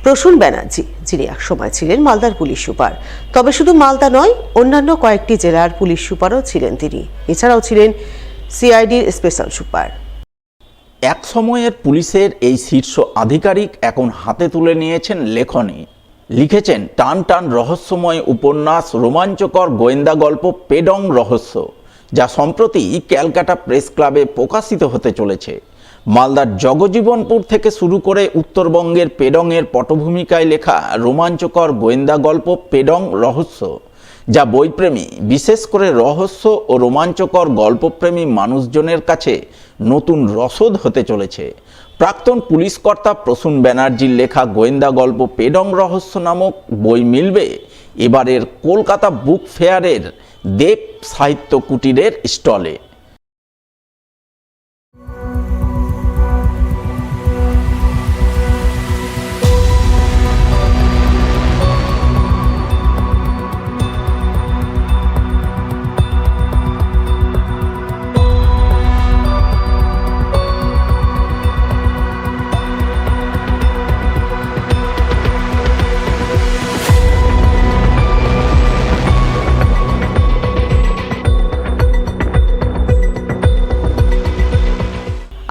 প্রসূন ব্যানার্জি, যিনি একসময় ছিলেন মালদার পুলিশ সুপার। তবে শুধু মালদা নয়, অন্যান্য কয়েকটি জেলার পুলিশ সুপারও ছিলেন তিনি। এছাড়াও ছিলেন সিআইডির স্পেশাল সুপার। এক সময়ের পুলিশের এই শীর্ষ আধিকারিক এখন হাতে তুলে নিয়েছেন লেখনী। লিখেছেন টান টান রহস্যময় উপন্যাস, রোমাঞ্চকর গোয়েন্দা গল্প পেডং রহস্য, যা সম্প্রতি ক্যালকাটা প্রেস ক্লাবে প্রকাশিত হতে চলেছে। মালদার জগজীবনপুর থেকে শুরু করে উত্তরবঙ্গের পেডংয়ের পটভূমিকায় লেখা রোমাঞ্চকর গোয়েন্দা গল্প পেডং রহস্য, যা বইপ্রেমী, বিশেষ করে রহস্য ও রোমাঞ্চকর গল্পপ্রেমী মানুষজনের কাছে নতুন রসদ হতে চলেছে। প্রাক্তন পুলিশ কর্তা প্রসূন ব্যানার্জির লেখা গোয়েন্দা গল্প পেডং রহস্য নামক বই মিলবে এবারের কলকাতা বুক ফেয়ারের দেব সাহিত্য কুটিরের স্টলে।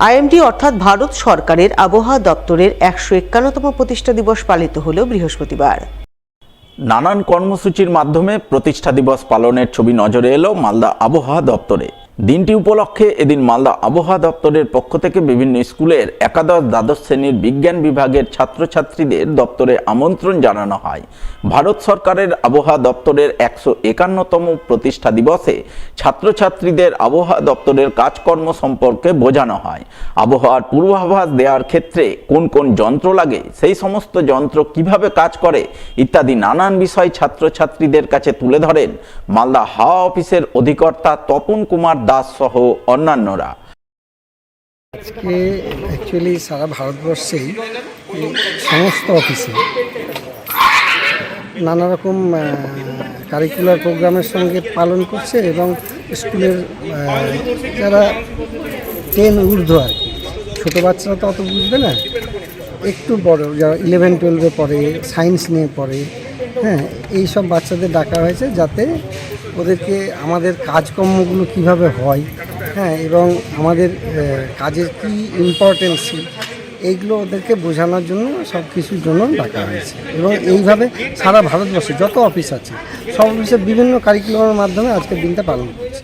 আইএমডি অর্থাৎ ভারত সরকারের আবহাওয়া দপ্তরের 151তম প্রতিষ্ঠা দিবস পালিত হল বৃহস্পতিবার। নানান কর্মসূচির মাধ্যমে প্রতিষ্ঠা দিবস পালনের ছবি নজরে এলো মালদা আবহাওয়া দপ্তরে। দিনটি উপলক্ষে এদিন মালদা আবহাওয়া দপ্তরের পক্ষ থেকে বিভিন্ন স্কুলের একাদশ দ্বাদশ শ্রেণীর বিজ্ঞান বিভাগের ছাত্রছাত্রীদের দপ্তরে আমন্ত্রণ জানানো হয়। ভারত সরকারের আবহাওয়া দপ্তরের 151তম প্রতিষ্ঠা দিবসে ছাত্রছাত্রীদের আবহাওয়া দপ্তরের কাজকর্ম সম্পর্কে বোঝানো হয়। আবহাওয়ার পূর্বাভাস দেওয়ার ক্ষেত্রে কোন কোন যন্ত্র লাগে, সেই সমস্ত যন্ত্র কিভাবে কাজ করে ইত্যাদি নানান বিষয় ছাত্রছাত্রীদের কাছে তুলে ধরেন মালদা হাওয়া অফিসের অধিকর্তা তপন কুমার দাস সহ অন্যান্যরা। আজকে অ্যাকচুয়ালি সারা ভারতবর্ষেই সমস্ত অফিসে নানা রকম কারিকুলার প্রোগ্রামের সঙ্গে পালন করছে এবং স্কুলের যারা 10 ঊর্ধ্ব আর কি, ছোটো বাচ্চারা তো অত বুঝবে না, একটু বড় যারা 11-12-এ পড়ে, সায়েন্স নিয়ে পড়ে, হ্যাঁ, এই সব বাচ্চাদের ডাকা হয়েছে যাতে ওদেরকে আমাদের কাজকর্মগুলো কিভাবে হয়, হ্যাঁ, এবং আমাদের কাজের কি ইম্পর্টেন্স এইগুলো ওদেরকে বোঝানোর জন্য সব কিছুর জন্য ডাকা হয়েছে। এবং এইভাবে সারা ভারতবর্ষে যত অফিস আছে সব অফিসে বিভিন্ন কারিকুলামের মাধ্যমে আজকের দিনটা পালন করছে।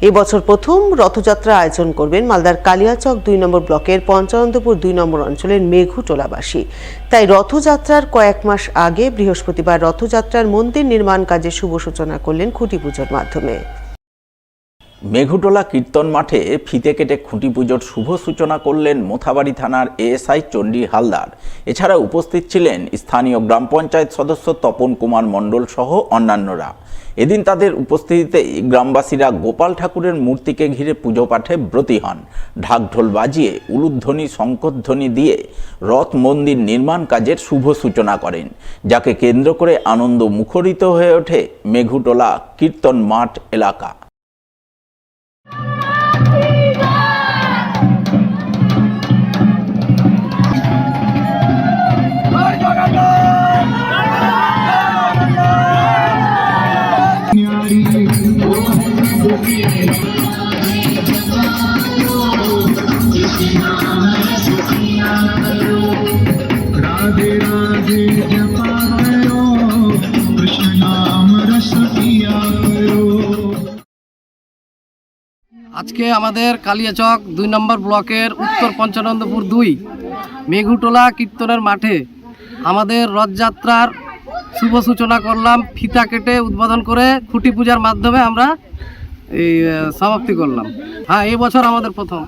এবছর প্রথম রথযাত্রা আয়োজন করবেন মালদার কালিয়াচক 2 নম্বর ব্লকের পঞ্চানন্দপুর 2 নম্বর অঞ্চলের মেঘুটোলাবাসী। তাই রথযাত্রার কয়েক মাস আগে বৃহস্পতিবার রথযাত্রার মন্দির নির্মাণ কাজের শুভ সূচনা করলেন খুঁটি পুজোর মাধ্যমে। মেঘুটোলা কীর্তন মাঠে ফিতে কেটে খুঁটি পুজোর শুভ সূচনা করলেন মোথাবাড়ি থানার এএসআই চণ্ডী হালদার। এছাড়া উপস্থিত ছিলেন স্থানীয় গ্রাম পঞ্চায়েত সদস্য তপন কুমার মণ্ডল সহ অন্যান্যরা। এদিন তাদের উপস্থিতিতেই গ্রামবাসীরা গোপাল ঠাকুরের মূর্তিকে ঘিরে পুজো পাঠে ব্রতী হন। ঢাকঢোল বাজিয়ে, উলুধ্বনি, শঙ্খধ্বনি দিয়ে রথ মন্দির নির্মাণ কাজের শুভ সূচনা করেন, যাকে কেন্দ্র করে আনন্দ মুখরিত হয়ে ওঠে মেঘুটোলা কীর্তন মাঠ এলাকা। আজকে আমাদের কালিয়াচক 2 নম্বর ব্লকের উত্তর পঞ্চানন্দপুর 2 মেঘুটোলা কীর্তনের মাঠে আমাদের রথযাত্রার শুভ সূচনা করলাম। ফিতা কেটে উদ্বোধন করে খুঁটি পূজার মাধ্যমে আমরা এই সমাপ্তি করলাম। হ্যাঁ, এই বছর আমাদের প্রথম।